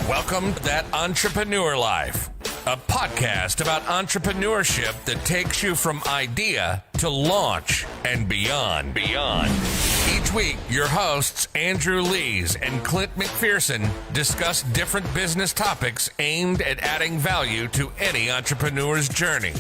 Welcome to That Entrepreneur Life, a podcast about entrepreneurship that takes you from idea to launch and beyond. Each week, your hosts, Andrew Lees and Clint McPherson, discuss different business topics aimed at adding value to any entrepreneur's journey.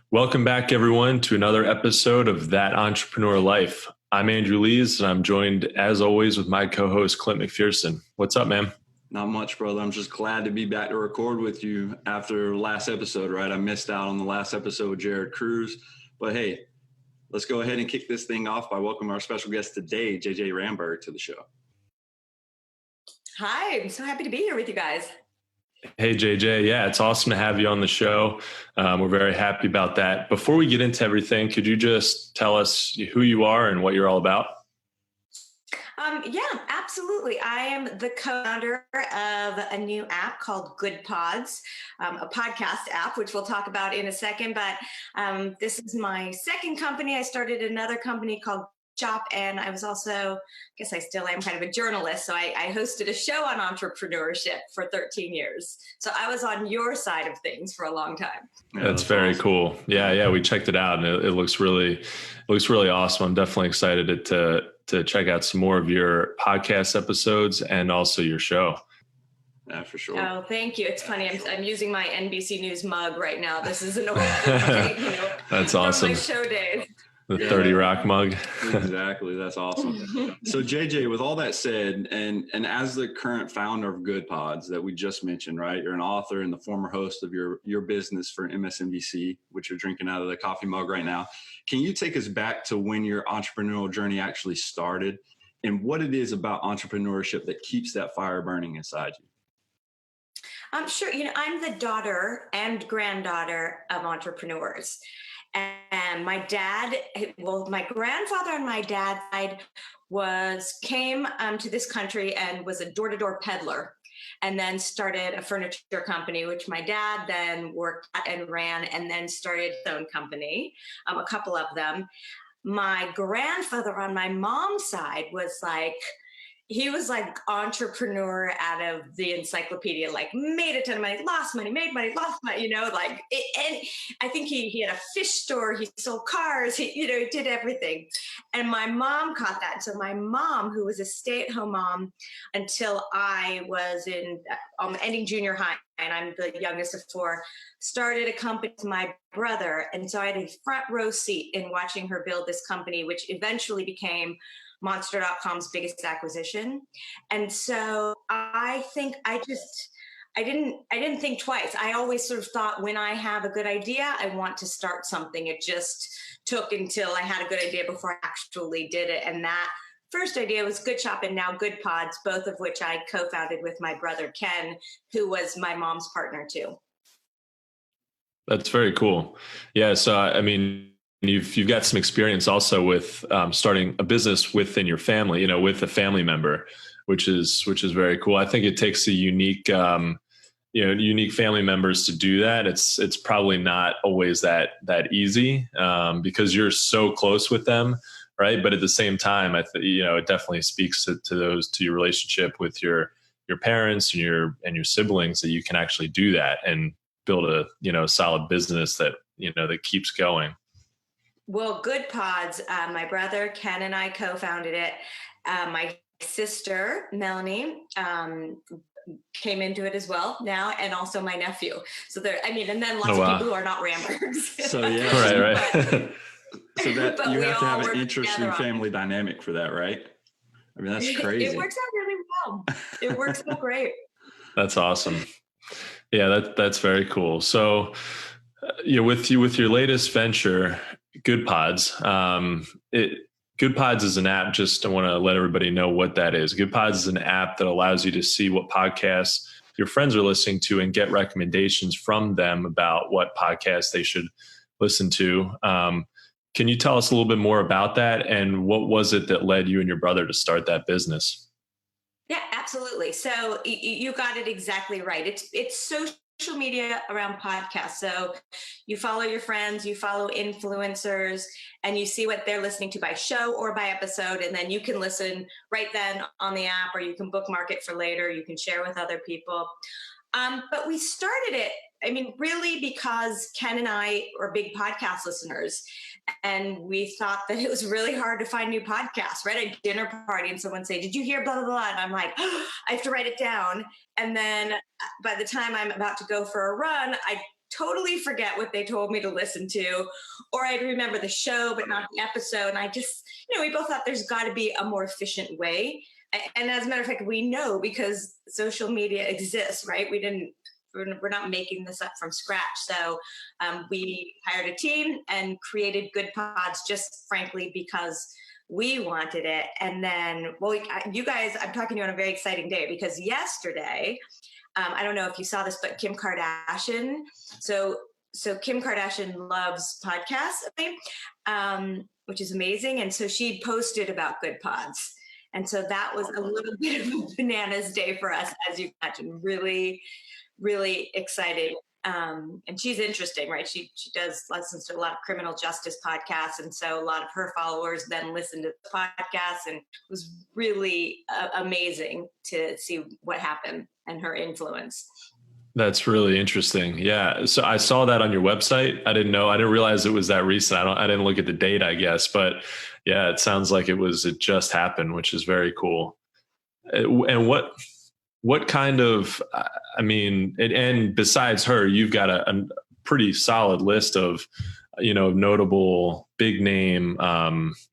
Welcome back, everyone, to another episode of That Entrepreneur Life. I'm Andrew Lees, and I'm joined, as always, with my co-host, Clint McPherson. What's up, man? Not much, brother. I'm just glad to be back to record with you after last episode, right? I missed out on the last episode with Jared Cruz. But hey, let's go ahead and kick this thing off by welcoming our special guest today, JJ Ramberg, to the show. Hi, I'm so happy to be here with you guys. Hey, JJ. Yeah, it's awesome to have you on the show. We're very happy about that. Before we get into everything, could you just tell us who you are and what you're all about? Yeah, absolutely. I am the co-founder of a new app called Goodpods, a podcast app, which we'll talk about in a second. But this is my second company. I started another company called Shop, and I was also, I guess I still am, kind of a journalist. So I hosted a show on entrepreneurship for 13 years. So I was on your side of things for a long time. Yeah, that's very awesome. Cool. Yeah, we checked it out, and it looks really awesome. I'm definitely excited to check out some more of your podcast episodes and also your show. Yeah, for sure. Oh, thank you. It's funny. I'm using my NBC News mug right now. This is an old, that's awesome. From my show days. The 30 Rock mug. Exactly. That's awesome. So JJ, with all that said, and as the current founder of Goodpods that we just mentioned, right? You're an author and the former host of your business for MSNBC, which you're drinking out of the coffee mug right now. Can you take us back to when your entrepreneurial journey actually started and what it is about entrepreneurship that keeps that fire burning inside you? I'm sure, I'm the daughter and granddaughter of entrepreneurs. And my grandfather on my dad's side came to this country and was a door-to-door peddler, and then started a furniture company, which my dad then worked at and ran, and then started his own company, a couple of them. My grandfather on my mom's side was he was like entrepreneur out of the encyclopedia, like made a ton of money, lost money, made money, lost money, and I think he had a fish store, he sold cars, he did everything. And my mom caught that. So my mom, who was a stay-at-home mom until I was ending junior high, and I'm the youngest of four, started a company with my brother. And so I had a front row seat in watching her build this company, which eventually became Monster.com's biggest acquisition. And so I think I didn't think twice. I always sort of thought, when I have a good idea, I want to start something. It just took until I had a good idea before I actually did it. And that first idea was Goodshop and now Goodpods, both of which I co-founded with my brother, Ken, who was my mom's partner too. That's very cool. Yeah. So, I mean, you've got some experience also with starting a business within your family, with a family member, which is very cool. I think it takes a unique family members to do that. It's probably not always that easy because you're so close with them, right? But at the same time, it definitely speaks to your relationship with your parents and your siblings, that you can actually do that and build a solid business that keeps going. Well, Goodpods, my brother Ken and I co-founded it. My sister Melanie came into it as well now, and also my nephew. So and then lots of people who are not Rambergs. So yeah, right. So that you have to have an interesting family dynamic for that, right? I mean, that's crazy. It works out really well. It works out great. That's awesome. Yeah, that's very cool. So, with your latest venture, Goodpods. Goodpods is an app. Just I want to let everybody know what that is. Goodpods is an app that allows you to see what podcasts your friends are listening to and get recommendations from them about what podcasts they should listen to. Can you tell us a little bit more about that, and what was it that led you and your brother to start that business? Yeah, absolutely. So you got it exactly right. It's social media around podcasts. So you follow your friends, you follow influencers, and you see what they're listening to by show or by episode. And then you can listen right then on the app, or you can bookmark it for later. You can share with other people. But we started it, I mean, really because Ken and I are big podcast listeners. And we thought that it was really hard to find new podcasts, right? At a dinner party and someone say, did you hear blah, blah, blah? And I'm like, oh, I have to write it down. And then by the time I'm about to go for a run, I totally forget what they told me to listen to, or I'd remember the show, but not the episode. And I just, we both thought there's got to be a more efficient way. And as a matter of fact, we know because social media exists, right? We're not making this up from scratch. So we hired a team and created Goodpods just frankly because we wanted it. And then, you guys, I'm talking to you on a very exciting day because yesterday, I don't know if you saw this, but Kim Kardashian. So Kim Kardashian loves podcasts, which is amazing. And so she posted about Goodpods. And so that was a little bit of a bananas day for us, as you can imagine. Really, really excited. And she's interesting, right? She listens to a lot of criminal justice podcasts. And so a lot of her followers then listen to the podcast, and it was really amazing to see what happened and her influence. That's really interesting. Yeah. So I saw that on your website. I didn't realize it was that recent. I didn't look at the date, I guess, but yeah, it sounds like it just happened, which is very cool. And what kind of, and besides her, you've got a pretty solid list of, notable big name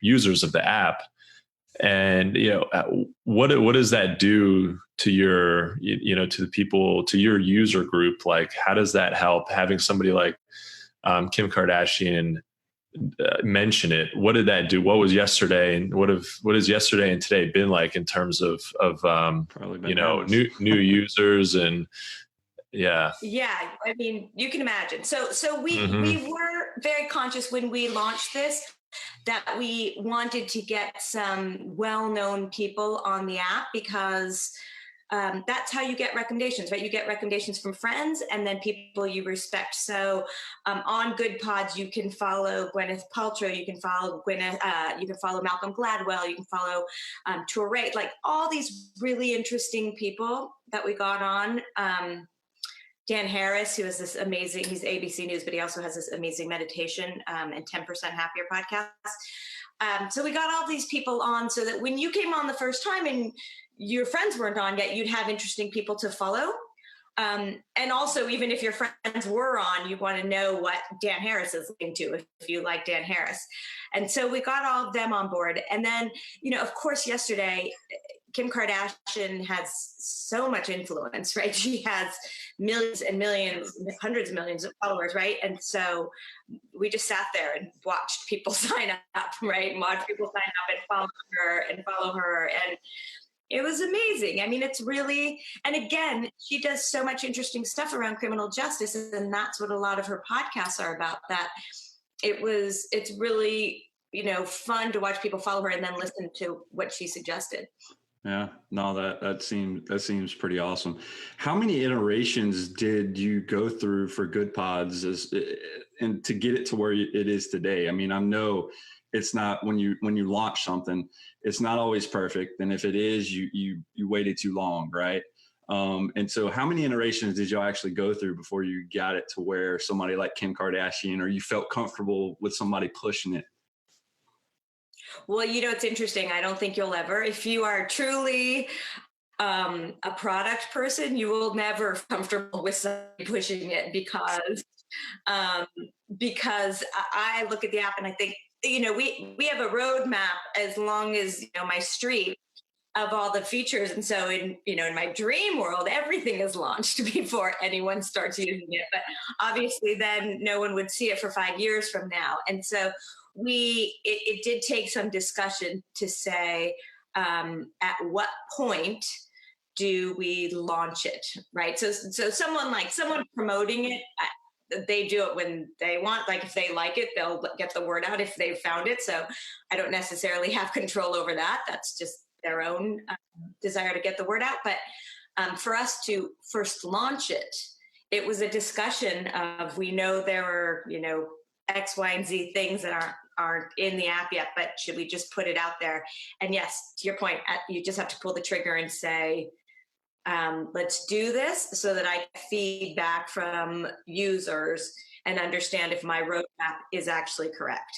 users of the app. And, what does that do to your, to the people, to your user group? Like, how does that help having somebody like Kim Kardashian mention it? What did that do? What was yesterday, and what has yesterday and today been like in terms of new users and yeah. I mean, you can imagine. So we were very conscious when we launched this that we wanted to get some well-known people on the app because that's how you get recommendations, right? You get recommendations from friends and then people you respect. So on Goodpods, you can follow Gwyneth Paltrow, you can follow you can follow Malcolm Gladwell, you can follow Touré, like all these really interesting people that we got on. Dan Harris, who is this amazing, he's ABC News, but he also has this amazing meditation and 10% Happier podcast. So we got all these people on so that when you came on the first time and your friends weren't on yet, you'd have interesting people to follow. And also, even if your friends were on, you want to know what Dan Harris is into if you like Dan Harris. And so we got all of them on board. And then, of course, yesterday, Kim Kardashian has so much influence, right? She has millions and millions, hundreds of millions of followers, right? And so we just sat there and watched people sign up, right? And watched people sign up and follow her. And it was amazing. I mean, it's really, and again, she does so much interesting stuff around criminal justice. And that's what a lot of her podcasts are about, that it's really, fun to watch people follow her and then listen to what she suggested. Yeah, no, that seems pretty awesome. How many iterations did you go through for Goodpods and to get it to where it is today? I mean, I know it's not when you launch something, it's not always perfect. And if it is, you waited too long, right? And so how many iterations did y'all actually go through before you got it to where somebody like Kim Kardashian, or you felt comfortable with somebody pushing it? Well, it's interesting. I don't think you'll ever, if you are truly a product person, you will never feel comfortable with somebody pushing it because I look at the app and I think, we have a roadmap as long as, my street of all the features. And so in my dream world, everything is launched before anyone starts using it. But obviously then no one would see it for 5 years from now. And so it did take some discussion to say, at what point do we launch it, right? So someone promoting it, they do it when they want. Like if they like it, they'll get the word out if they've found it. So I don't necessarily have control over that. That's just their own desire to get the word out. But for us to first launch it, it was a discussion of, we know there are, X, Y, and Z things that aren't in the app yet, but should we just put it out there? And yes, to your point, you just have to pull the trigger and say, let's do this so that I feedback from users and understand if my roadmap is actually correct.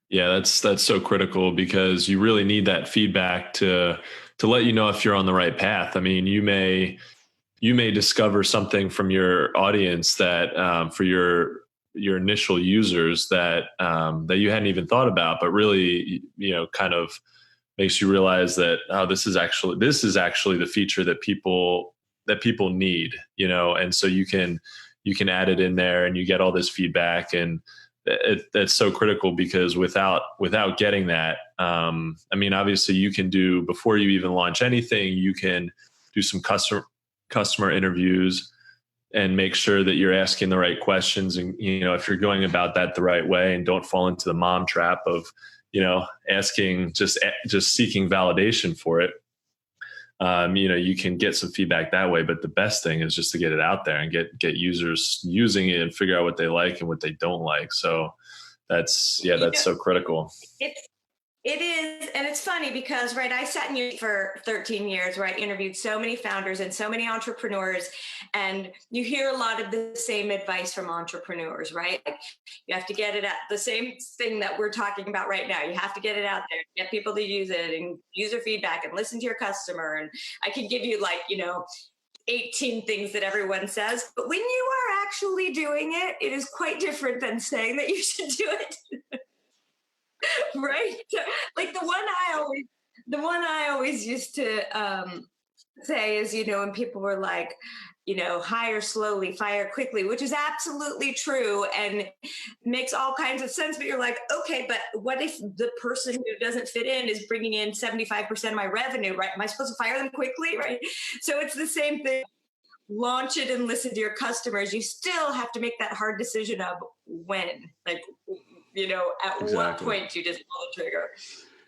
Yeah, that's so critical, because you really need that feedback to let you know if you're on the right path. I mean, you may discover something from your audience that for your initial users that you hadn't even thought about, but really, kind of makes you realize that, oh, this is actually the feature that people need, and so you can add it in there and you get all this feedback, and that's so critical, because without getting that, I mean, obviously you can do, before you even launch anything, you can do some customer interviews and make sure that you're asking the right questions. And, if you're going about that the right way, and don't fall into the mom trap of, asking, just seeking validation for it. You can get some feedback that way, but the best thing is just to get it out there and get users using it and figure out what they like and what they don't like. So that's so critical. It is. And it's funny because, right, I sat in you for 13 years where I interviewed so many founders and so many entrepreneurs, and you hear a lot of the same advice from entrepreneurs, right? Like, you have to get it at the same thing that we're talking about right now. You have to get it out there, get people to use it, and user feedback, and listen to your customer. And I can give you 18 things that everyone says, but when you are actually doing it, it is quite different than saying that you should do it. Right? Like the one I always used to say is, when people were like, hire slowly, fire quickly, which is absolutely true and makes all kinds of sense. But you're like, okay, but what if the person who doesn't fit in is bringing in 75% of my revenue, right? Am I supposed to fire them quickly, right? So it's the same thing. Launch it and listen to your customers. You still have to make that hard decision of when, at what point you just pull the trigger.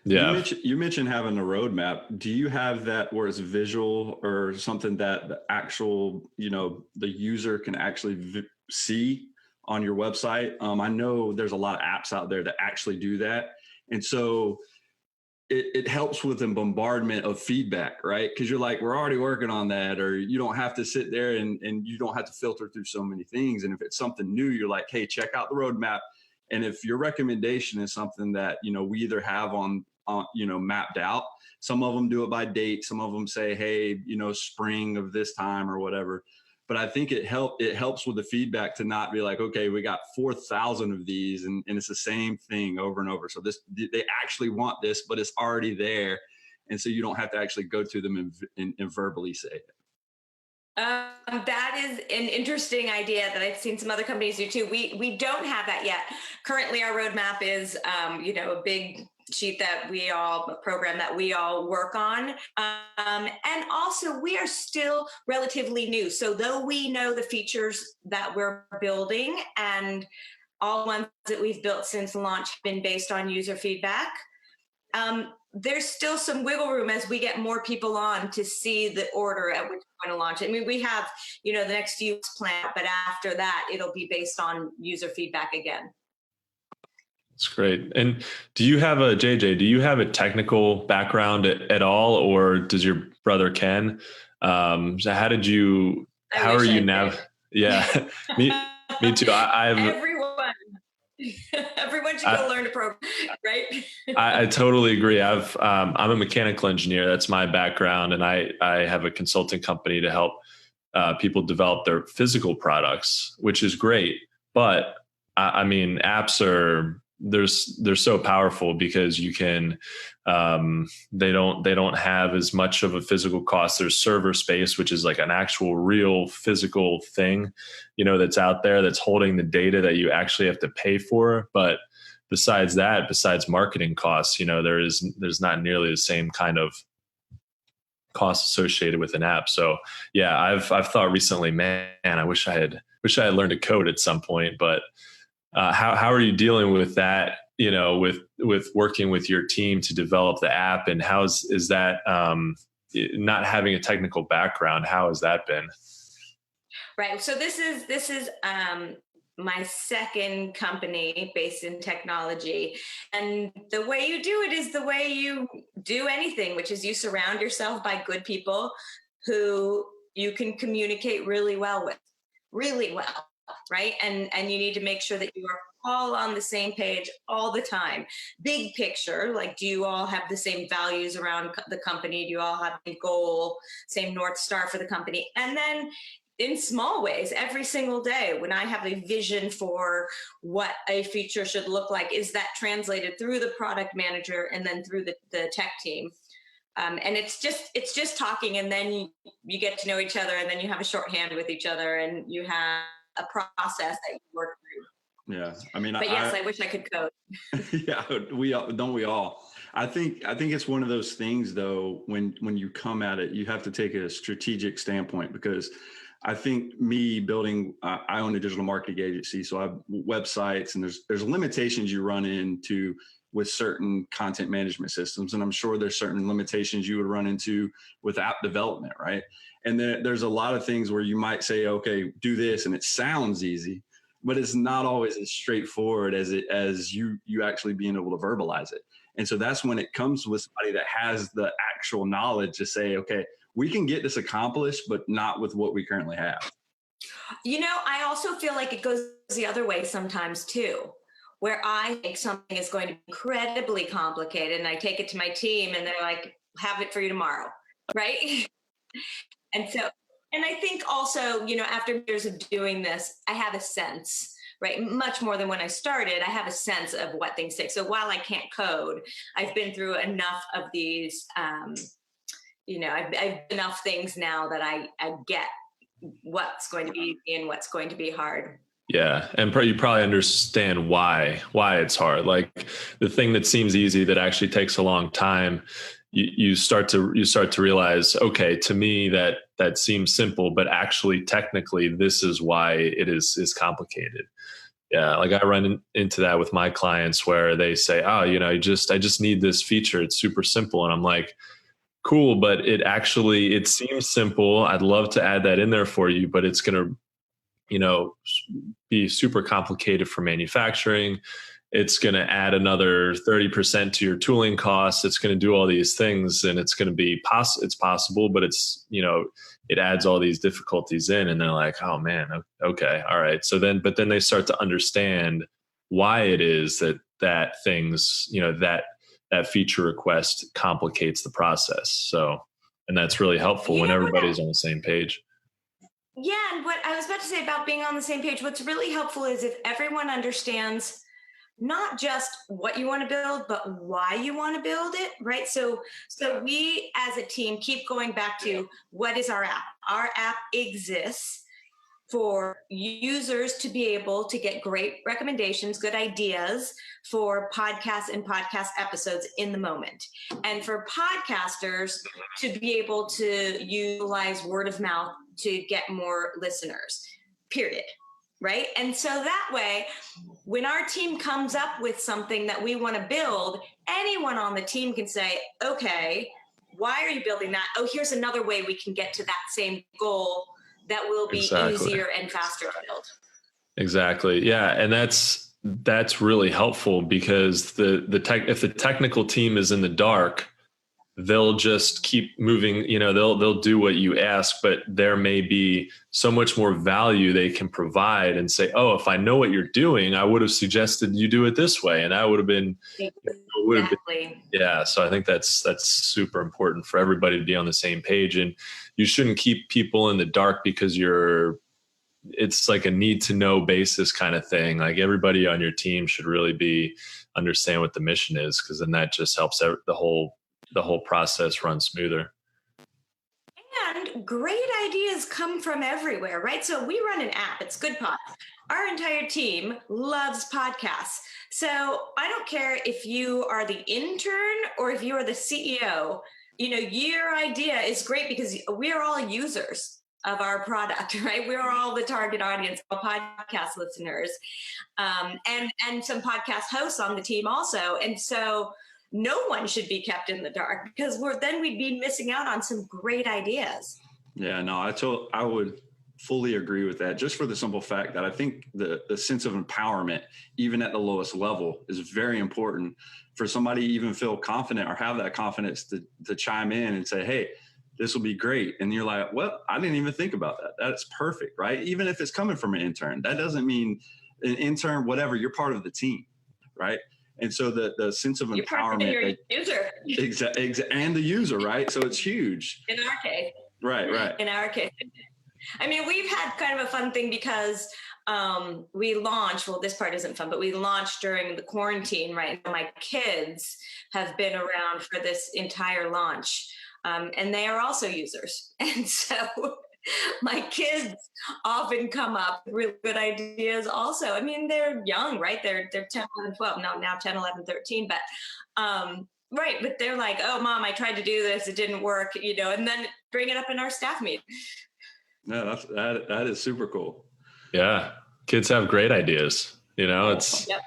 Yeah. You mentioned having a roadmap. Do you have that where it's visual or something that the actual, the user can actually see on your website? I know there's a lot of apps out there that actually do that. And so it helps with the bombardment of feedback, right? Because you're like, we're already working on that, or you don't have to sit there and you don't have to filter through so many things. And if it's something new, you're like, hey, check out the roadmap. And if your recommendation is something that, we either have on mapped out, some of them do it by date. Some of them say, hey, spring of this time or whatever. But I think it helps with the feedback to not be like, okay, we got 4,000 of these and it's the same thing over and over. So they actually want this, but it's already there. And so you don't have to actually go to them and verbally say it. That is an interesting idea that I've seen some other companies do too. We don't have that yet. Currently, our roadmap is, a big sheet a program that we all work on. And also, we are still relatively new. So though we know the features that we're building, and all ones that we've built since launch have been based on user feedback, there's still some wiggle room as we get more people on to see the order at which we're going to launch it. I mean, we have, the next few weeks planned, but after that, it'll be based on user feedback again. That's great. And do you have a technical background at all, or does your brother Ken? So how are you now? Yeah, me too. Everyone should go learn to program, right? I totally agree. I'm a mechanical engineer. That's my background. And I have a consulting company to help people develop their physical products, which is great. But I mean, apps they're so powerful because you can, they don't have as much of a physical cost. There's server space, which is like an actual real physical thing, that's out there that's holding the data that you actually have to pay for. But besides marketing costs, there's not nearly the same kind of cost associated with an app. So yeah, I've thought recently, man, I wish I had learned to code at some point, but how are you dealing with that, with working with your team to develop the app, and is that not having a technical background, how has that been? Right. So this is my second company based in technology. And the way you do it is the way you do anything, which is you surround yourself by good people who you can communicate really well with, really well. Right. And you need to make sure that you are all on the same page all the time. Big picture, like, do you all have the same values around the company? Do you all have a goal, same North Star for the company? And then in small ways, every single day, when I have a vision for what a feature should look like, is that translated through the product manager and then through the tech team? And it's just talking, and then you get to know each other, and then you have a shorthand with each other, and you have a process that you work through. Yeah, I mean, but yes, I wish I could code. Yeah, we all. I think it's one of those things, though, when you come at it, you have to take a strategic standpoint, because I think me building, I own a digital marketing agency, so I have websites, and there's limitations you run into with certain content management systems. And I'm sure there's certain limitations you would run into with app development, right? And then there's a lot of things where you might say, okay, do this, and it sounds easy, but it's not always as straightforward as you actually being able to verbalize it. And so that's when it comes with somebody that has the actual knowledge to say, okay, we can get this accomplished, but not with what we currently have. I also feel like it goes the other way sometimes too, where I think something is going to be incredibly complicated, and I take it to my team, and they're like, have it for you tomorrow, right? And I think also, after years of doing this, I have a sense, right? Much more than when I started, I have a sense of what things take. So while I can't code, I've been through enough of these, I've enough things now that I get what's going to be easy and what's going to be hard. Yeah. And you probably understand why it's hard. Like the thing that seems easy that actually takes a long time, you start to realize, okay, to me that seems simple, but actually technically this is why it is complicated. Yeah. Like I run into that with my clients where they say, oh, I just need this feature. It's super simple. And I'm like, cool, but it seems simple. I'd love to add that in there for you, but it's going to, be super complicated for manufacturing. It's going to add another 30% to your tooling costs. It's going to do all these things, and it's going to be it's possible, but it's, it adds all these difficulties in, and they're like, oh man, okay. All right. So then they start to understand why it is that things, that feature request complicates the process. So, and that's really helpful when everybody's on the same page. Yeah. And what I was about to say about being on the same page, what's really helpful is if everyone understands not just what you want to build, but why you want to build it, right? So we as a team keep going back to, what is our app? Our app exists for users to be able to get great recommendations, good ideas for podcasts and podcast episodes in the moment. And for podcasters to be able to utilize word of mouth to get more listeners, period. Right? And so that way, when our team comes up with something that we want to build, anyone on the team can say, okay, why are you building that? Oh, here's another way we can get to that same goal that will be easier and faster to build. Exactly. Yeah. And that's really helpful, because if the technical team is in the dark, they'll just keep moving, they'll do what you ask, but there may be so much more value they can provide and say, oh, if I know what you're doing, I would have suggested you do it this way. And that would have been, yeah. So I think that's super important for everybody to be on the same page, and you shouldn't keep people in the dark because it's like a need to know basis kind of thing. Like everybody on your team should really understand what the mission is, because then that just helps the whole process run smoother. And great ideas come from everywhere, right? So we run an app, it's Goodpods. Our entire team loves podcasts. So I don't care if you are the intern or if you are the CEO, your idea is great because we are all users of our product, right? We're all the target audience, all podcast listeners, and some podcast hosts on the team also. And so no one should be kept in the dark, because then we'd be missing out on some great ideas. Yeah, no, I would fully agree with that, just for the simple fact that I think the sense of empowerment, even at the lowest level, is very important for somebody to even feel confident or have that confidence to chime in and say, hey, this will be great. And you're like, well, I didn't even think about that. That's perfect, right? Even if it's coming from an intern, that doesn't mean an intern, whatever, you're part of the team, right? And so the sense of empowerment. You're a user. And the user, right? So it's huge. In our case. Right. In our case. I mean, we've had kind of a fun thing because we launched, well, this part isn't fun, but we launched during the quarantine, right? My kids have been around for this entire launch, and they are also users. And so my kids often come up with really good ideas also. I mean, they're young, right? They're 10, 11, 12, no, now 10, 11, 13, but right. But they're like, oh, Mom, I tried to do this. It didn't work, and then bring it up in our staff meeting. No, that is super cool. Yeah. Kids have great ideas. It's yep.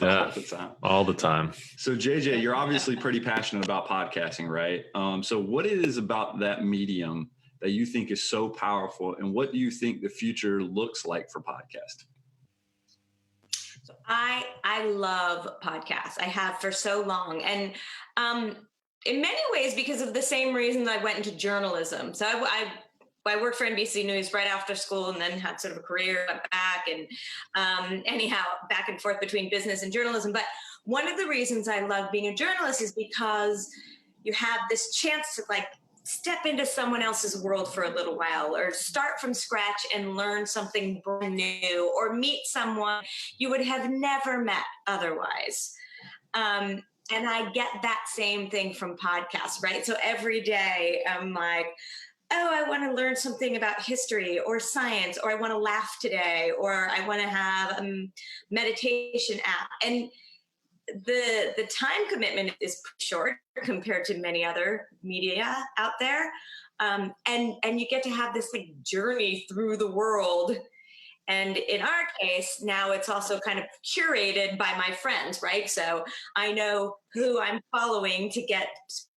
Yeah, all the time. So JJ, you're obviously pretty passionate about podcasting, right? So what it is about that medium that you think is so powerful, and what do you think the future looks like for podcasting? So I love podcasts. I have for so long. And in many ways, because of the same reason I went into journalism. So I worked for NBC News right after school and then had sort of a career back and anyhow, back and forth between business and journalism. But one of the reasons I love being a journalist is because you have this chance to step into someone else's world for a little while, or start from scratch and learn something brand new, or meet someone you would have never met otherwise. And I get that same thing from podcasts, right? So every day I'm like, oh, I want to learn something about history or science, or I want to laugh today, or I want to have a meditation app. And the time commitment is short compared to many other media out there. And you get to have this journey through the world. And in our case, now it's also kind of curated by my friends, right? So I know who I'm following to get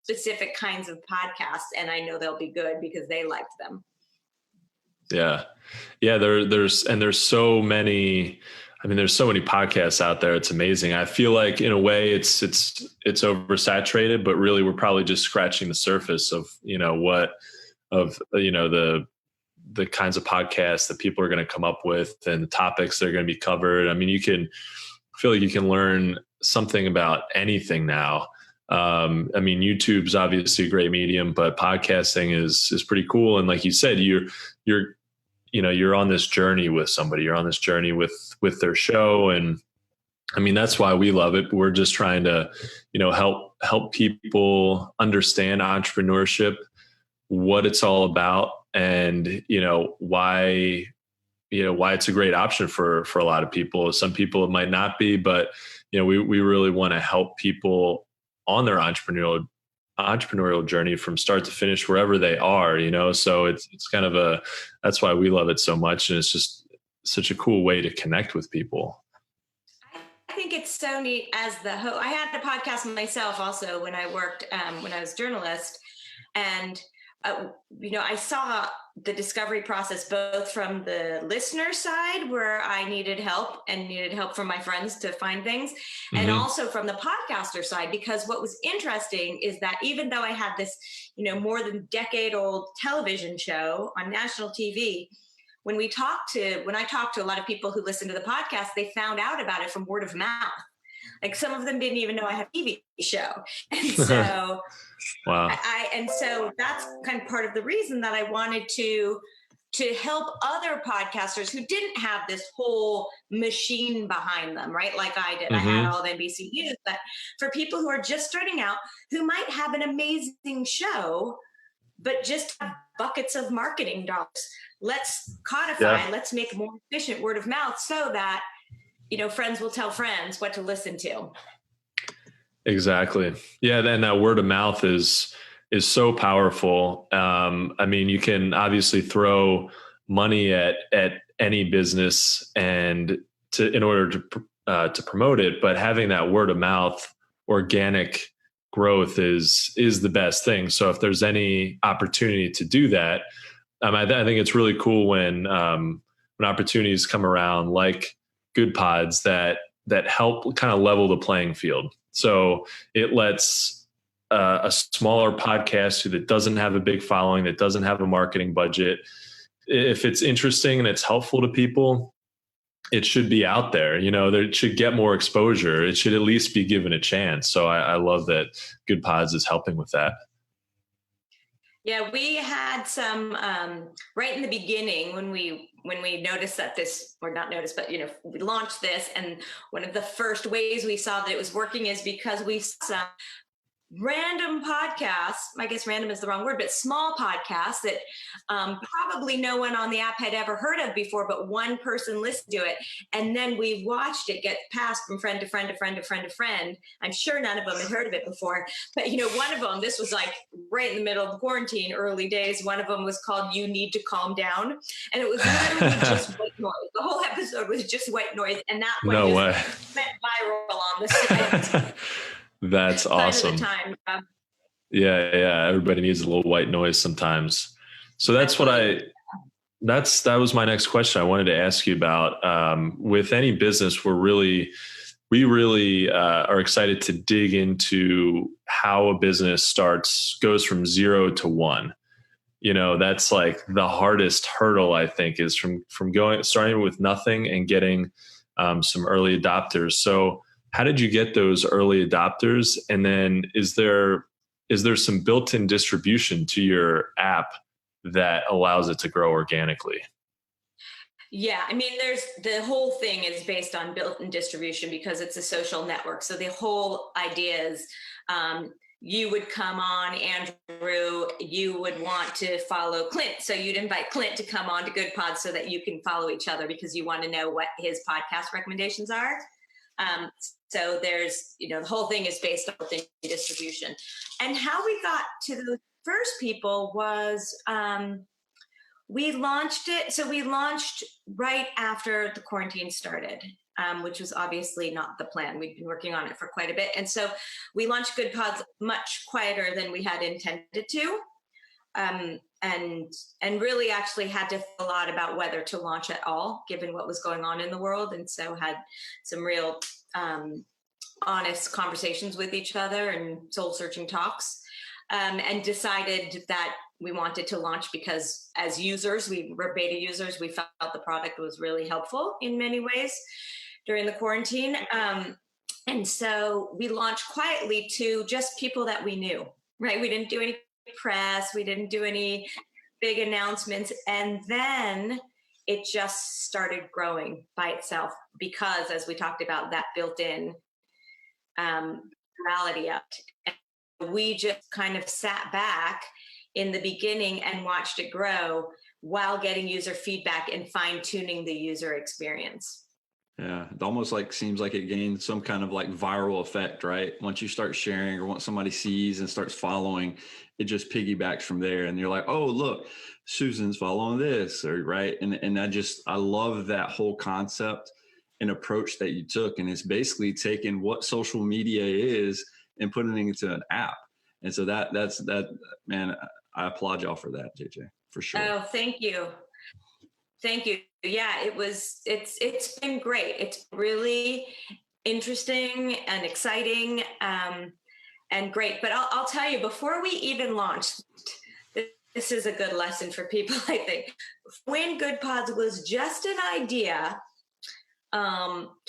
specific kinds of podcasts, and I know they'll be good because they liked them. Yeah. There's so many. I mean, there's so many podcasts out there. It's amazing. I feel like in a way it's oversaturated, but really we're probably just scratching the surface of the kinds of podcasts that people are going to come up with and the topics that are going to be covered. I mean, I feel like you can learn something about anything now. I mean, YouTube's obviously a great medium, but podcasting is pretty cool. And like you said, you're on this journey with somebody. You're on this journey with their show, and I mean that's why we love it. We're just trying to, help people understand entrepreneurship, what it's all about, and why it's a great option for a lot of people. Some people it might not be, but we really want to help people on their entrepreneurial journey from start to finish, wherever they are, so it's kind of that's why we love it so much. And it's just such a cool way to connect with people. I think it's so neat as the host. I had a podcast myself also when I worked, when I was a journalist, and I saw the discovery process both from the listener side, where I needed help from my friends to find things, and also from the podcaster side, because what was interesting is that even though I had this, more than decade-old television show on national TV, when I talked to a lot of people who listened to the podcast, they found out about it from word of mouth. Like some of them didn't even know I had a TV show. And so, wow. And so that's kind of part of the reason that I wanted to help other podcasters who didn't have this whole machine behind them, right? Like I did. I had all the NBC News, but for people who are just starting out, who might have an amazing show, but just have buckets of marketing dollars, let's codify, let's make more efficient word of mouth so that friends will tell friends what to listen to. Exactly. Yeah. Then that word of mouth is so powerful. I mean, you can obviously throw money at any business in order to promote it, but having that word of mouth, organic growth is the best thing. So if there's any opportunity to do that, I think it's really cool when opportunities come around like Goodpods that help kind of level the playing field. So it lets a smaller podcast that doesn't have a big following, that doesn't have a marketing budget, if it's interesting and it's helpful to people, it should be out there. It should get more exposure. It should at least be given a chance. So I love that Goodpods is helping with that. Yeah, we had some right in the beginning when we noticed that this, or not noticed, but we launched this, and one of the first ways we saw that it was working is because we saw random podcasts. I guess random is the wrong word, but small podcasts that probably no one on the app had ever heard of before, but one person listened to it. And then we watched it get passed from friend to friend to friend to friend to friend. I'm sure none of them had heard of it before, but one of them, this was like right in the middle of the quarantine, early days. One of them was called "You Need to Calm Down." And it was literally just white noise. The whole episode was just white noise. And that no way went viral on the site. That's awesome. Time. Yeah. Everybody needs a little white noise sometimes. So that was my next question I wanted to ask you about. With any business, we really are excited to dig into how a business goes from 0 to 1. That's like the hardest hurdle, I think, is from starting with nothing and getting some early adopters. So how did you get those early adopters? And then is there some built-in distribution to your app that allows it to grow organically? Yeah, there's the whole thing is based on built-in distribution because it's a social network. So the whole idea is you would come on, Andrew, you would want to follow Clint. So you'd invite Clint to come on to Goodpods so that you can follow each other because you want to know what his podcast recommendations are. So there's, the whole thing is based on distribution. And how we got to the first people was we launched it. So we launched right after the quarantine started, which was obviously not the plan. We'd been working on it for quite a bit. And so we launched Goodpods much quieter than we had intended to. And really actually had to think a lot about whether to launch at all, given what was going on in the world. And so had some real honest conversations with each other and soul searching talks, and decided that we wanted to launch because as users, we were beta users, we felt the product was really helpful in many ways during the quarantine. And so we launched quietly to just people that we knew, right? We didn't do any press, we didn't do any big announcements. And then it just started growing by itself because, as we talked about, that built-in reality of it. We just kind of sat back in the beginning and watched it grow while getting user feedback and fine-tuning the user experience. Yeah, it almost seems like it gained some kind of viral effect, right? Once you start sharing or once somebody sees and starts following, it just piggybacks from there. And you're like, oh, look, Susan's following this, or right. And I love that whole concept and approach that you took. And it's basically taking what social media is and putting it into an app. And so that's man, I applaud y'all for that, JJ, for sure. Oh, thank you. Thank you. Yeah, it's been great. It's really interesting and exciting, and great. But I'll tell you, before we even launched, this is a good lesson for people, I think. When Goodpods was just an idea,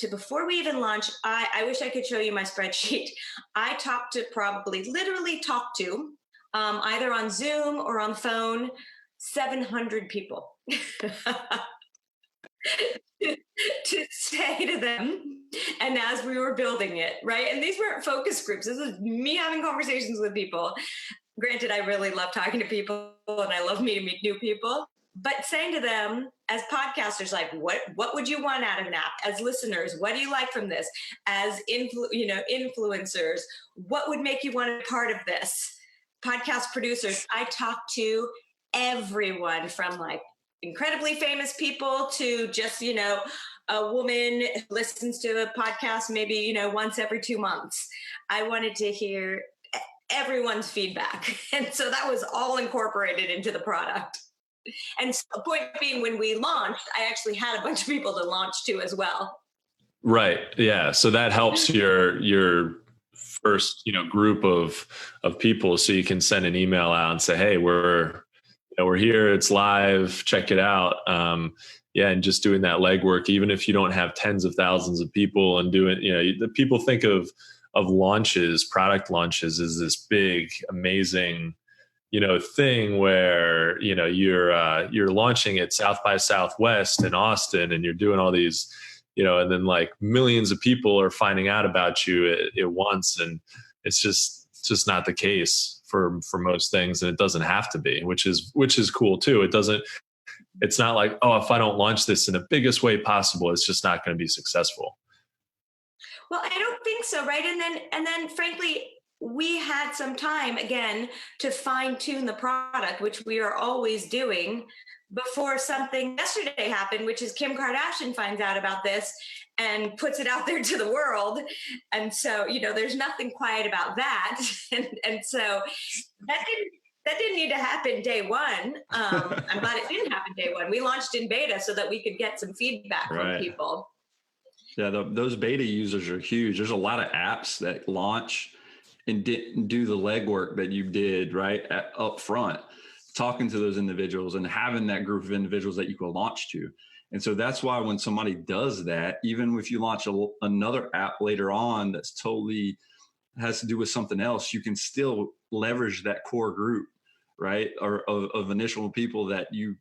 before we even launched, I wish I could show you my spreadsheet. I literally talked to, either on Zoom or on phone, 700 people to say to them. And as we were building it, right? And these weren't focus groups. This is me having conversations with people. Granted, I really love talking to people and I love meeting new people, but saying to them as podcasters, what would you want out of an app? As listeners, what do you like from this? As influencers, what would make you want to be part of this? Podcast producers, I talk to everyone from incredibly famous people to just, a woman who listens to a podcast maybe, once every 2 months. I wanted to hear everyone's feedback. And so that was all incorporated into the product. And so the point being, when we launched, I actually had a bunch of people to launch to as well. Right. Yeah. So that helps your first, group of people. So you can send an email out and say, hey, we're here. It's live. Check it out. Yeah. And just doing that legwork, even if you don't have tens of thousands of people and doing, the people think of launches, product launches, is this big, amazing, thing where, you're launching at South by Southwest in Austin, and you're doing all these, and then like millions of people are finding out about you at once. And it's just not the case for most things. And it doesn't have to be, which is cool too. It's not like, oh, if I don't launch this in the biggest way possible, it's just not going to be successful. Well, I don't think so. Right. And then frankly, we had some time again to fine tune the product, which we are always doing, before something yesterday happened, which is Kim Kardashian finds out about this and puts it out there to the world. And so, there's nothing quiet about that. And so that didn't need to happen day one. I'm glad it didn't happen day one. We launched in beta so that we could get some feedback from people. Yeah, those beta users are huge. There's a lot of apps that launch and didn't do the legwork that you did up front, talking to those individuals and having that group of individuals that you can launch to. And so that's why when somebody does that, even if you launch another app later on that's totally has to do with something else, you can still leverage that core group, right? Or of initial people that you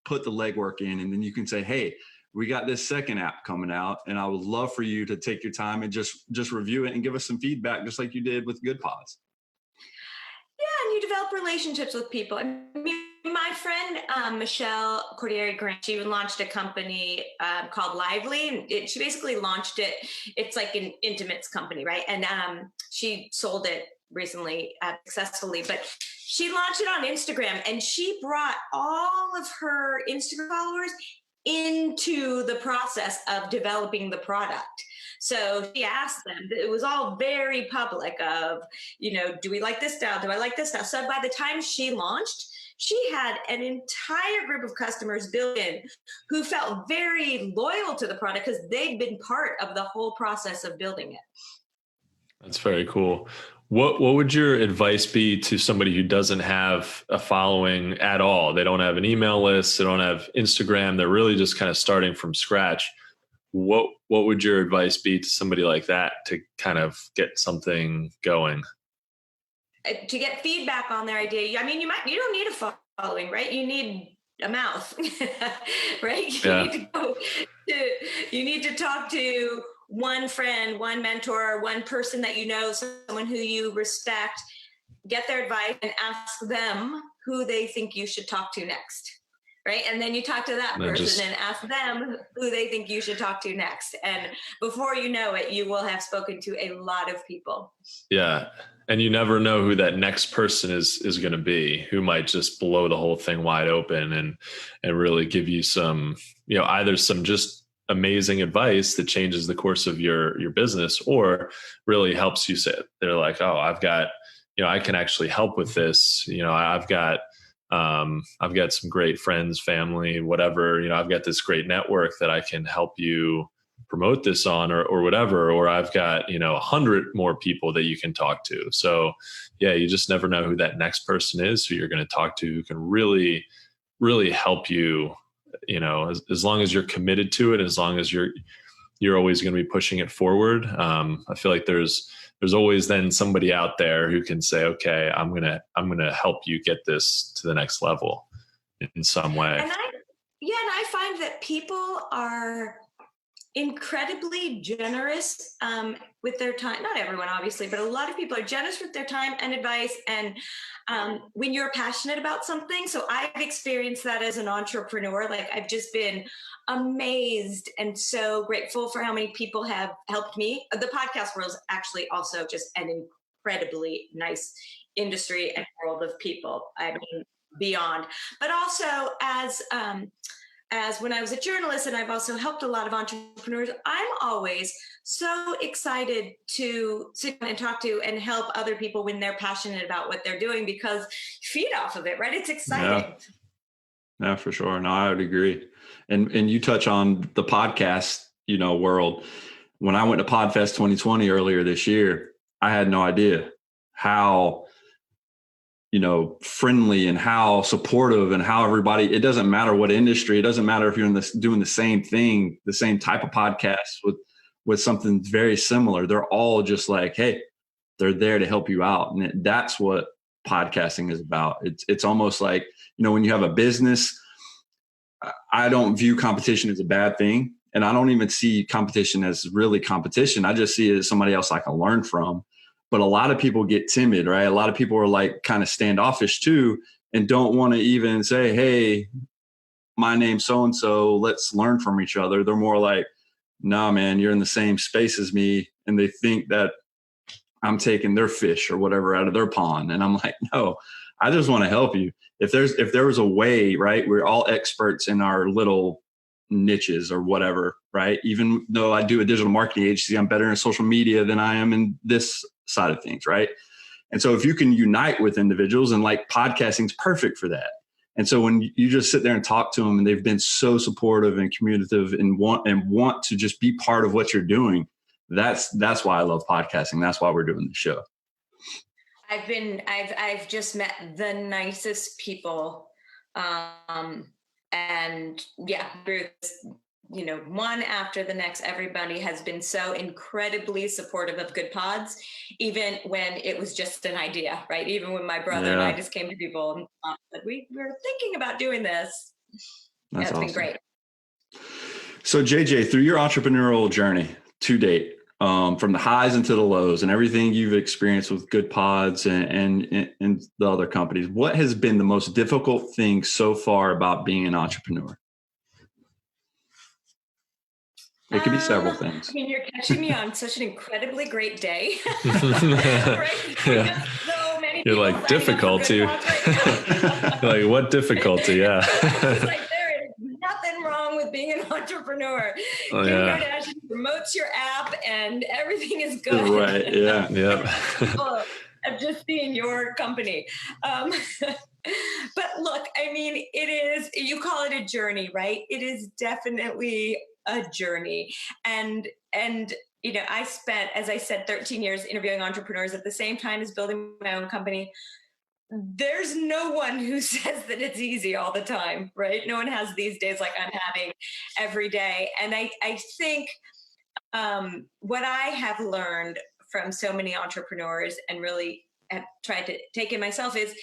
put the legwork in. And then you can say, hey, we got this second app coming out, and I would love for you to take your time and just review it and give us some feedback, just like you did with Goodpods. Yeah, and you develop relationships with people. I mean, my friend Michelle Cordieri-Grant, she launched a company called Lively. She basically launched it. It's like an intimates company, right? And she sold it recently successfully, but she launched it on Instagram, and she brought all of her Instagram followers into the process of developing the product. So she asked them, it was all very public of, do we like this style? Do I like this style? So by the time she launched, she had an entire group of customers built in who felt very loyal to the product because they'd been part of the whole process of building it. That's very cool. What would your advice be to somebody who doesn't have a following at all? They don't have an email list. They don't have Instagram. They're really just kind of starting from scratch. What would your advice be to somebody like that to kind of get something going? To get feedback on their idea. I mean, you don't need a following, right? You need a mouth, right? Yeah. You need to talk to one friend, one mentor, one person that someone who you respect, get their advice and ask them who they think you should talk to next. Right. And then you talk to that person and ask them who they think you should talk to next. And before you know it, you will have spoken to a lot of people. Yeah. And you never know who that next person is going to be, who might just blow the whole thing wide open and really give you some, either some just amazing advice that changes the course of your business, or really helps you say, they're like, oh, I've got, I can actually help with this. I've got some great friends, family, whatever, I've got this great network that I can help you promote this on or whatever, or I've got, 100 more people that you can talk to. So yeah, you just never know who that next person is who you're going to talk to, who can really, really help you, as long as you're committed to it, as long as you're always going to be pushing it forward. I feel like there's always then somebody out there who can say, okay, I'm going to help you get this to the next level in some way. And I find that people are incredibly generous with their time. Not everyone, obviously, but a lot of people are generous with their time and advice. And when you're passionate about something, so I've experienced that as an entrepreneur. Like, I've just been amazed and so grateful for how many people have helped me. The podcast world is actually also just an incredibly nice industry and world of people. I mean, beyond. But also as when I was a journalist, and I've also helped a lot of entrepreneurs, I'm always so excited to sit down and talk to and help other people when they're passionate about what they're doing, because you feed off of it, right? It's exciting. Yeah, for sure. No, I would agree. And you touch on the podcast, world. When I went to Podfest 2020 earlier this year, I had no idea how, friendly and how supportive and how everybody, it doesn't matter what industry, it doesn't matter if you're doing the same thing, the same type of podcast with something very similar. They're all just like, hey, they're there to help you out. And that's what podcasting is about. It's almost like, when you have a business, I don't view competition as a bad thing. And I don't even see competition as really competition. I just see it as somebody else I can learn from. But a lot of people get timid, right? A lot of people are like kind of standoffish too, and don't want to even say, hey, my name's so-and-so, let's learn from each other. They're more like, nah, man, you're in the same space as me. And they think that I'm taking their fish or whatever out of their pond. And I'm like, no, I just want to help you. If there was a way, right, we're all experts in our little niches or whatever, right? Even though I do a digital marketing agency, I'm better in social media than I am in this side of things, right? And so if you can unite with individuals, and like podcasting is perfect for that. And so when you just sit there and talk to them, and they've been so supportive and communicative and want to just be part of what you're doing, that's why I love podcasting. That's why we're doing the show. I've just met the nicest people. And yeah, one after the next, everybody has been so incredibly supportive of Goodpods, even when it was just an idea, right? Even when my brother and I just came to people and thought that we were thinking about doing this. That's awesome. Been great. So JJ, through your entrepreneurial journey to date, from the highs into the lows and everything you've experienced with Goodpods and the other companies, what has been the most difficult thing so far about being an entrepreneur? It could be several things. I mean, you're catching me on such an incredibly great day. Right? Yeah. So many you're like difficulty. Right like what difficulty? Yeah. It's like there is nothing wrong with being an entrepreneur. Kim Kardashian promotes your app and everything is good. Right. Yeah. Yep. I've just seen your company. But look, I mean, it is, you call it a journey, right? It is definitely a journey. And I spent, as I said, 13 years interviewing entrepreneurs at the same time as building my own company. There's no one who says that it's easy all the time, right? No one has these days like I'm having every day. And I think what I have learned from so many entrepreneurs and really have tried to take in myself is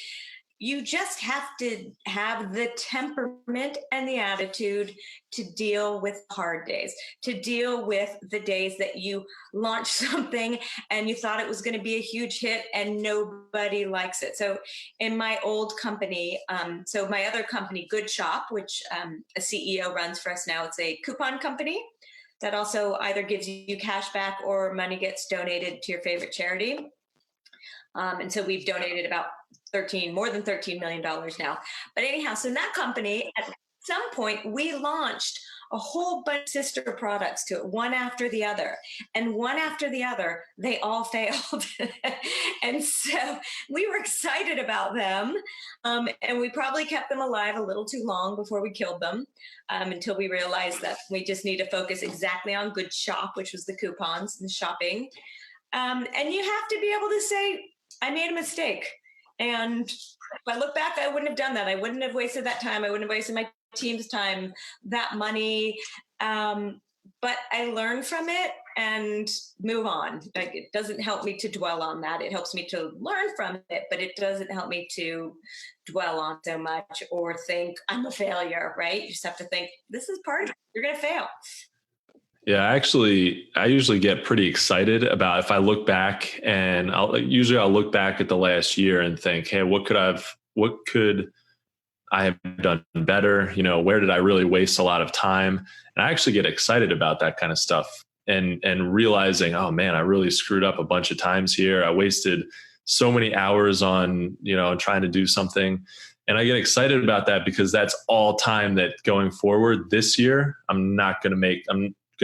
you just have to have the temperament and the attitude to deal with hard days, to deal with the days that you launch something and you thought it was going to be a huge hit and nobody likes it. So in my old company, so my other company, Goodshop, which a CEO runs for us now, it's a coupon company that also either gives you cash back or money gets donated to your favorite charity. And so we've donated about more than $13 million now. But anyhow, so in that company, at some point, we launched a whole bunch of sister products to it, one after the other. And one after the other, they all failed. And so we were excited about them. And we probably kept them alive a little too long before we killed them, until we realized that we just need to focus exactly on Goodshop, which was the coupons and shopping. And you have to be able to say, I made a mistake. And if I look back, I wouldn't have done that. I wouldn't have wasted that time. I wouldn't have wasted my team's time, that money. But I learn from it and move on. Like, it doesn't help me to dwell on that. It helps me to learn from it, but it doesn't help me to dwell on so much or think I'm a failure, right? You just have to think this is part of it. You're going to fail. Yeah, actually, I usually get pretty excited about if I look back, and I'll look back at the last year and think, hey, what could I have done better? Where did I really waste a lot of time? And I actually get excited about that kind of stuff and realizing, oh man, I really screwed up a bunch of times here. I wasted so many hours on, trying to do something. And I get excited about that because that's all time that going forward this year, I'm going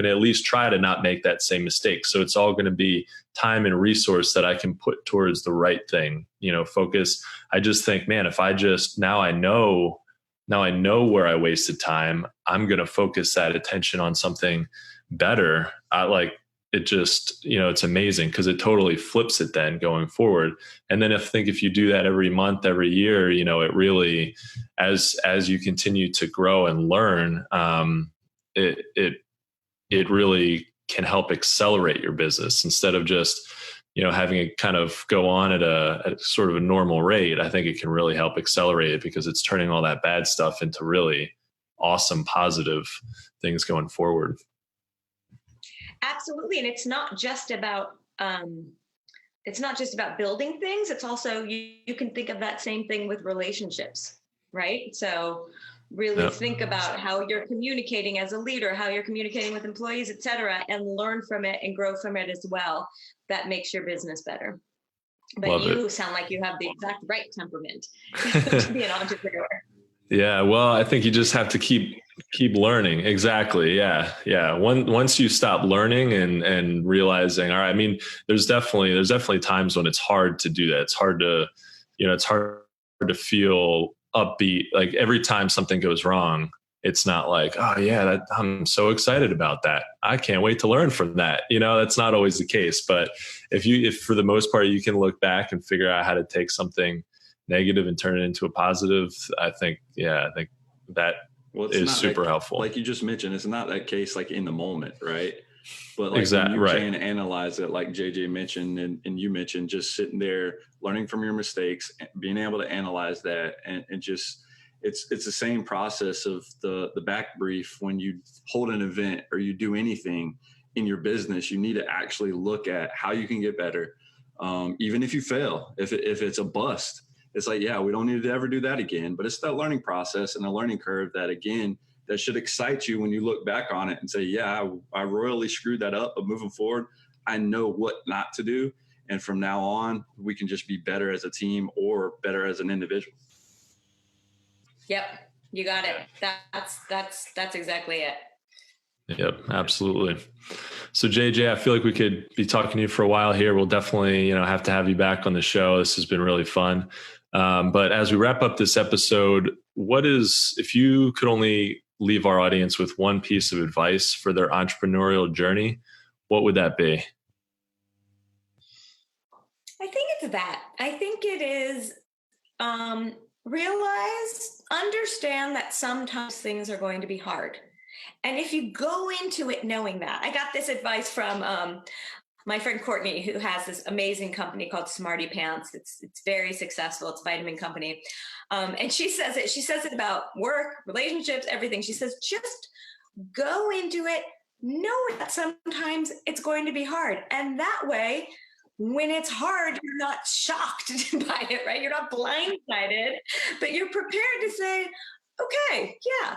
to at least try to not make that same mistake. So it's all going to be time and resource that I can put towards the right thing, focus. I just think, man, if now I know now I know where I wasted time. I'm going to focus that attention on something better. It just, it's amazing because it totally flips it then going forward. And then if you do that every month, every year, it really, as you continue to grow and learn, it really can help accelerate your business instead of just, having it kind of go on at a sort of a normal rate. I think it can really help accelerate it because it's turning all that bad stuff into really awesome, positive things going forward. Absolutely. And it's not just about building things. It's also, you can think of that same thing with relationships, right? So really think about how you're communicating as a leader, how you're communicating with employees, et cetera, and learn from it and grow from it as well. That makes your business better. But Love you it. sound like you have the exact right temperament to be an entrepreneur. Yeah. Well, I think you just have to keep learning. Exactly. Yeah. Yeah. Once you stop learning and realizing, all right, I mean, there's definitely times when it's hard to do that. It's hard to feel upbeat. Like every time something goes wrong, it's not like, oh yeah, I'm so excited about that. I can't wait to learn from that. That's not always the case. But if for the most part, you can look back and figure out how to take something negative and turn it into a positive, I think that is super helpful. Like you just mentioned, it's not that case like in the moment, right? But like exactly, you can analyze it, like JJ mentioned and you mentioned, just sitting there, learning from your mistakes, being able to analyze that, and just it's the same process of the back brief. When you hold an event or you do anything in your business, you need to actually look at how you can get better. Even if you fail, if it's a bust, it's like, yeah, we don't need to ever do that again. But it's that learning process and a learning curve that, again, that should excite you when you look back on it and say, yeah, I royally screwed that up, but moving forward, I know what not to do. And from now on, we can just be better as a team or better as an individual. Yep. You got it. That's exactly it. Yep, absolutely. So JJ, I feel like we could be talking to you for a while here. We'll definitely, have to have you back on the show. This has been really fun. But as we wrap up this episode, if you could only leave our audience with one piece of advice for their entrepreneurial journey, what would that be? I think it's that. I think it is understand that sometimes things are going to be hard. And if you go into it knowing that, I got this advice from my friend Courtney, who has this amazing company called Smarty Pants. It's very successful. It's a vitamin company. And she says it about work, relationships, everything. She says, just go into it knowing that sometimes it's going to be hard. And that way, when it's hard, you're not shocked by it, right? You're not blindsided, but you're prepared to say, okay, yeah,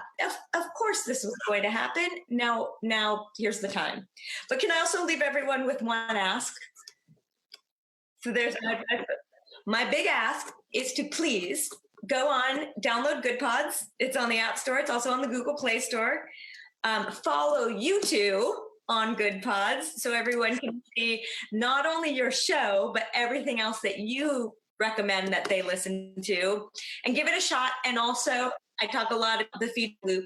of course this was going to happen. Now here's the time. But can I also leave everyone with one ask? So there's my big ask is to please go on, download Goodpods. It's on the App Store. It's also on the Google Play Store. Follow you two on Goodpods so everyone can see not only your show, but everything else that you recommend that they listen to, and give it a shot. And also, I talk a lot about the feed loop.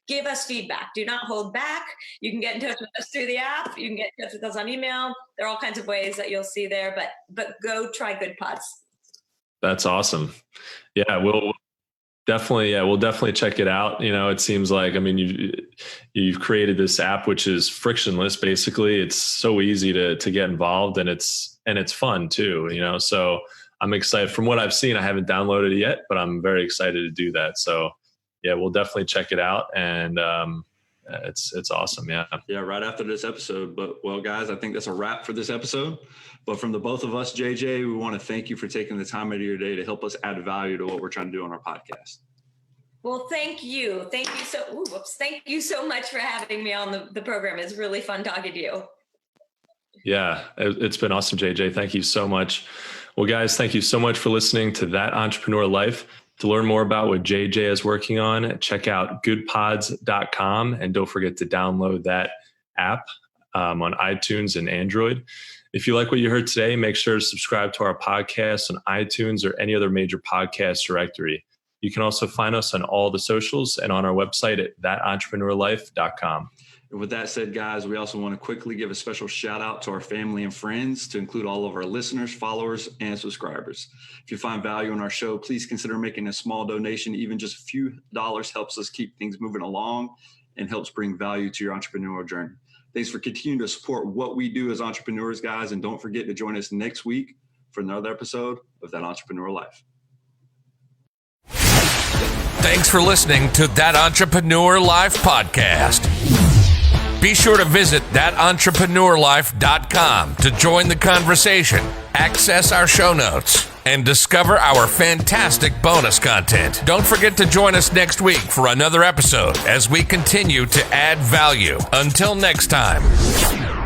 Give us feedback. Do not hold back. You can get in touch with us through the app. You can get in touch with us on email. There are all kinds of ways that you'll see there, but go try Goodpods. That's awesome. Yeah, we'll definitely check it out. It seems like, you've created this app, which is frictionless. Basically, it's so easy to get involved, and it's fun too, so I'm excited. From what I've seen, I haven't downloaded it yet, but I'm very excited to do that. So yeah, we'll definitely check it out. And it's awesome. Yeah. Yeah. Right after this episode. But well, guys, I think that's a wrap for this episode. But from the both of us, JJ, we want to thank you for taking the time out of your day to help us add value to what we're trying to do on our podcast. Well, thank you. Thank you so much for having me on the program. It's really fun talking to you. Yeah, it's been awesome, JJ. Thank you so much. Well, guys, thank you so much for listening to That Entrepreneur Life. To learn more about what JJ is working on, check out goodpods.com, and don't forget to download that app on iTunes and Android. If you like what you heard today, make sure to subscribe to our podcast on iTunes or any other major podcast directory. You can also find us on all the socials and on our website at thatentrepreneurlife.com. And with that said, guys, we also want to quickly give a special shout out to our family and friends, to include all of our listeners, followers, and subscribers. If you find value in our show, please consider making a small donation. Even just a few dollars helps us keep things moving along and helps bring value to your entrepreneurial journey. Thanks for continuing to support what we do as entrepreneurs, guys. And don't forget to join us next week for another episode of That Entrepreneurial Life. Thanks for listening to That Entrepreneur Life podcast. Be sure to visit thatentrepreneurlife.com to join the conversation, access our show notes, and discover our fantastic bonus content. Don't forget to join us next week for another episode as we continue to add value. Until next time.